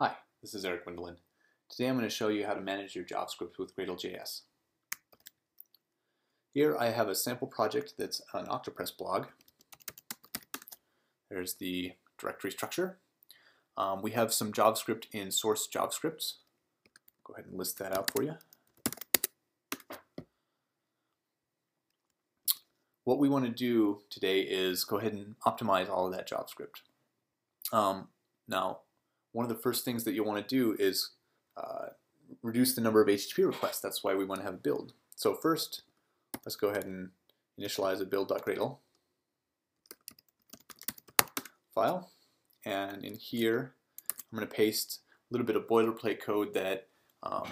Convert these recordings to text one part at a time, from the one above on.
Hi, this is Eric Gwendolyn. Today I'm going to show you how to manage your JavaScript with Gradle JS. Here I have a sample project that's an Octopress blog. There's the directory structure. We have some JavaScript in source JavaScript. Go ahead and list that out for you. What we want to do today is go ahead and optimize all of that JavaScript. Now, one of the first things that you'll want to do is reduce the number of HTTP requests. That's why we want to have a build. So first, let's go ahead and initialize a build.gradle file. And in here, I'm going to paste a little bit of boilerplate code that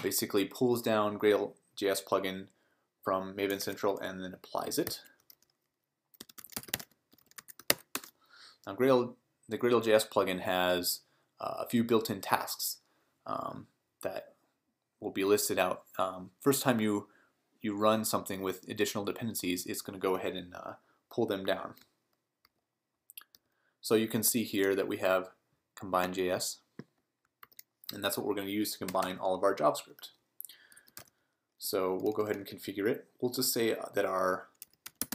basically pulls down Gradle JS Plugin from Maven Central and then applies it. Now, the Gradle JS plugin has a few built-in tasks that will be listed out. First time you run something with additional dependencies, it's going to go ahead and pull them down. So you can see here that we have combine.js, and that's what we're going to use to combine all of our JavaScript. So we'll go ahead and configure it. We'll just say that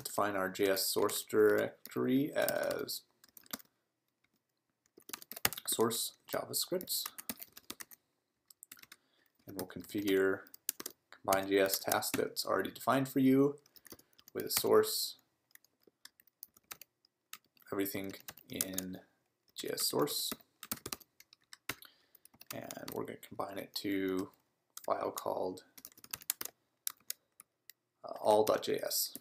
define our JS source directory as source JavaScript, and we'll configure combine.js task that's already defined for you with a source, everything in JS source, and we're going to combine it to a file called all.js.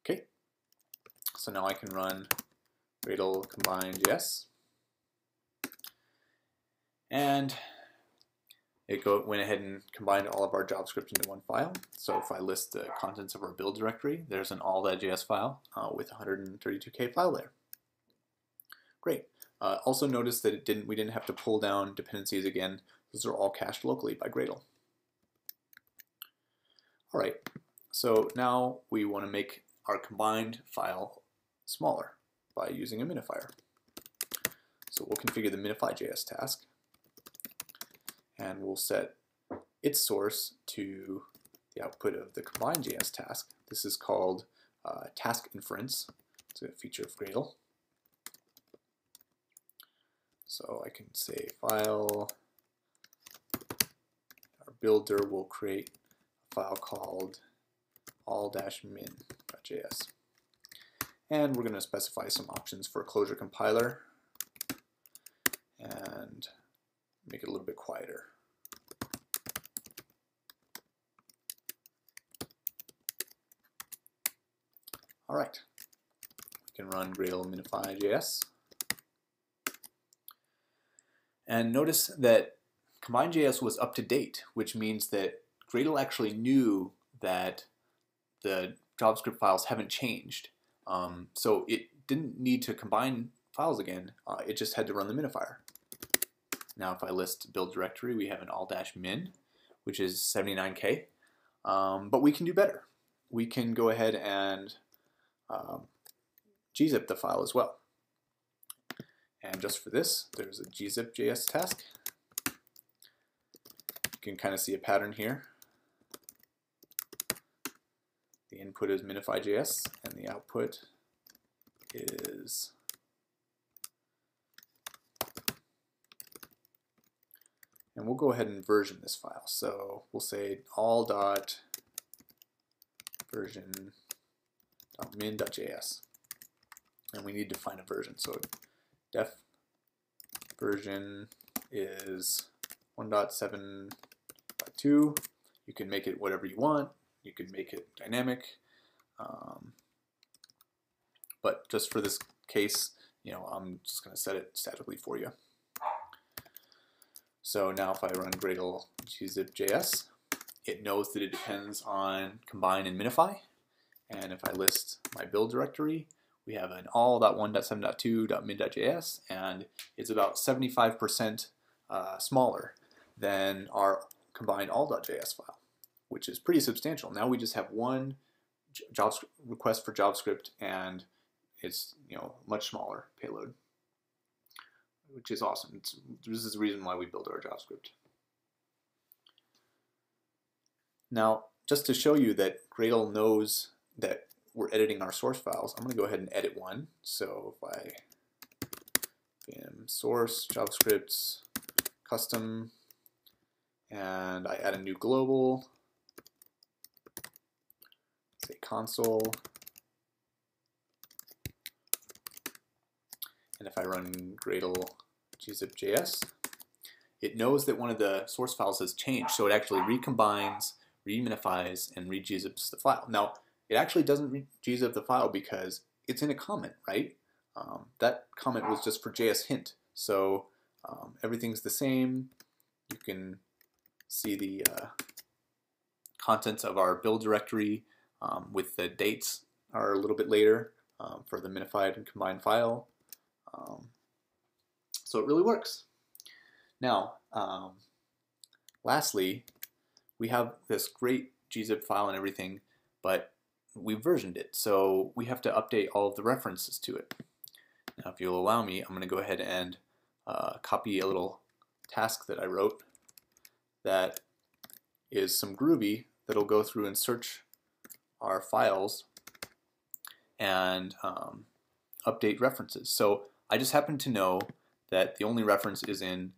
Okay, so now I can run Gradle combine.js, and it went ahead and combined all of our JavaScript into one file. So if I list the contents of our build directory, there's an all.js file with 132K file there. Great. Also notice that we didn't have to pull down dependencies again. Those are all cached locally by Gradle. All right. So now we want to make our combined file smaller by using a minifier. So we'll configure the minify.js task, and we'll set its source to the output of the combine.js task. This is called task inference. It's a feature of Gradle. So I can say file, our builder will create a file called all-min.js. And we're going to specify some options for a closure compiler and make it a little bit quieter. All right, we can run Gradle minify.js. And notice that combine.js was up to date, which means that Gradle actually knew that the JavaScript files haven't changed. So it didn't need to combine files again, it just had to run the minifier. Now if I list build directory, we have an all-min, which is 79K, but we can do better. We can go ahead and gzip the file as well. And just for this, there's a gzip.js task. You can kind of see a pattern here. The input is minify.js, and the output is and we'll go ahead and version this file. So we'll say all.version.min.js, and we need to find a version. So def version is 1.7.2. You can make it whatever you want. You could make it dynamic, but just for this case, I'm just going to set it statically for you. So now if I run Gradle gzip.js, it knows that it depends on combine and minify. And if I list my build directory, we have an all.1.7.2.min.js, and it's about 75% smaller than our combined all.js file, which is pretty substantial. Now we just have one JavaScript request for JavaScript, and it's much smaller payload. which is awesome. This is the reason why we build our JavaScript. Now, just to show you that Gradle knows that we're editing our source files, I'm going to go ahead and edit one. So if I vim source JavaScript custom, and I add a new global, say console, and if I run Gradle JS, it knows that one of the source files has changed, so it actually recombines, reminifies, and re-gzips the file. Now, it actually doesn't re-gzip the file because it's in a comment, right? That comment was just for JS hint, so everything's the same. You can see the contents of our build directory with the dates are a little bit later for the minified and combined file. So it really works. Now, lastly, we have this great gzip file and everything, but we versioned it, so we have to update all of the references to it. Now, if you'll allow me, I'm going to go ahead and copy a little task that I wrote that is some Groovy that'll go through and search our files and update references. So I just happen to know that the only reference is in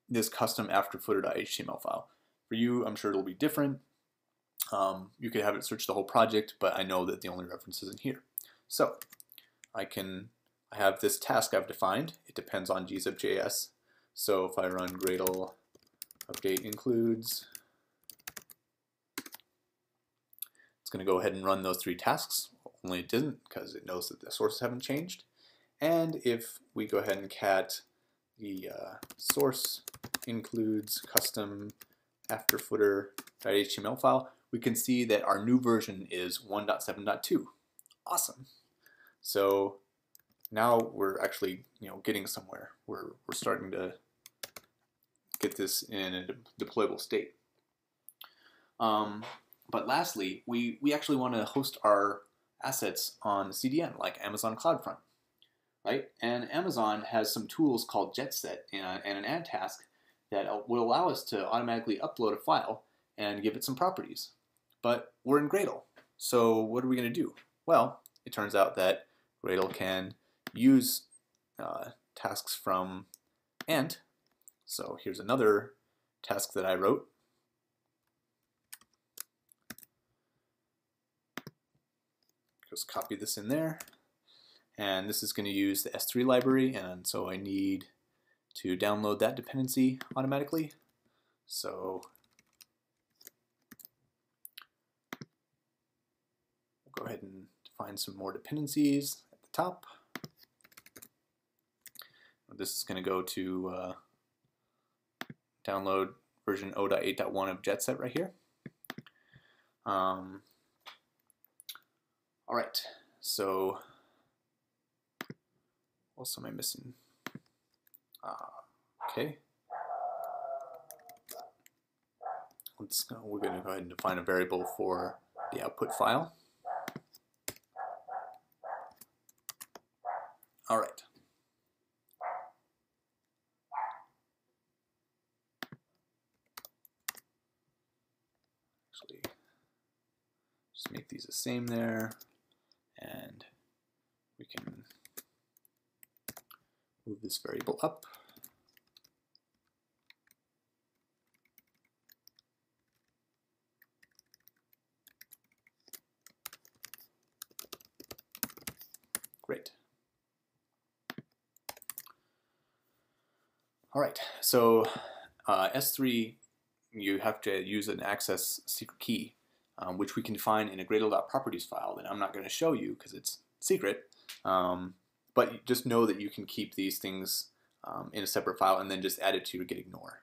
this custom afterfooter.html file. For you, I'm sure it'll be different. You could have it search the whole project, but I know that the only reference is in here. So I have this task I've defined. It depends on gzip.js. So if I run Gradle update includes, it's going to go ahead and run those three tasks. Only it didn't because it knows that the sources haven't changed. And if we go ahead and cat the source includes custom afterfooter.html file, we can see that our new version is 1.7.2. Awesome. So now we're actually, getting somewhere. We're starting to get this in a deployable state. But lastly, we actually want to host our assets on the CDN, like Amazon CloudFront, right? And Amazon has some tools called JetSet and an add task that will allow us to automatically upload a file and give it some properties. But we're in Gradle, so what are we going to do? Well, it turns out that Gradle can use tasks from Ant. So here's another task that I wrote. Just copy this in there. And this is going to use the S3 library, and so I need to download that dependency automatically. So we'll go ahead and define some more dependencies at the top. This is going to go to download version 0.8.1 of JetSet right here. All right, so what else am I missing? Okay. We're going to go ahead and define a variable for the output file. All right. Actually, just make these the same there, and we can move this variable up. Great. All right, so S3, you have to use an access secret key, which we can define in a Gradle.properties file that I'm not going to show you because it's secret. But just know that you can keep these things in a separate file and then just add it to your gitignore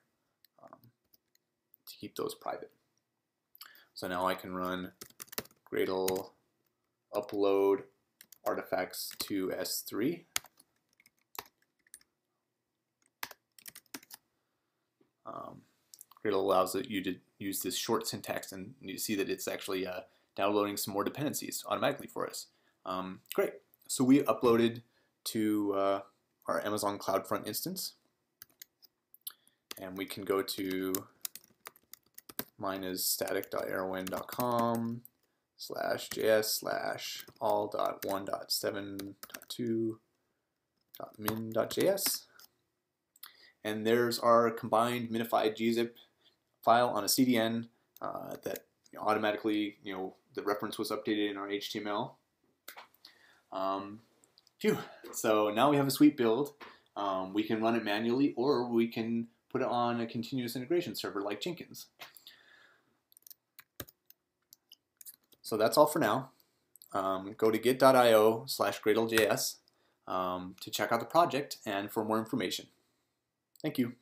to keep those private. So now I can run Gradle upload artifacts to S3. Gradle allows you to use this short syntax, and you see that it's actually downloading some more dependencies automatically for us. Great. So we uploaded to our Amazon CloudFront instance. And we can go to, mine is static.arrowin.com/js/all.1.7.2.min.js. And there's our combined minified gzip file on a CDN that automatically, the reference was updated in our HTML. So now we have a sweet build. We can run it manually, or we can put it on a continuous integration server like Jenkins. So that's all for now. Go to git.io/GradleJS to check out the project and for more information. Thank you.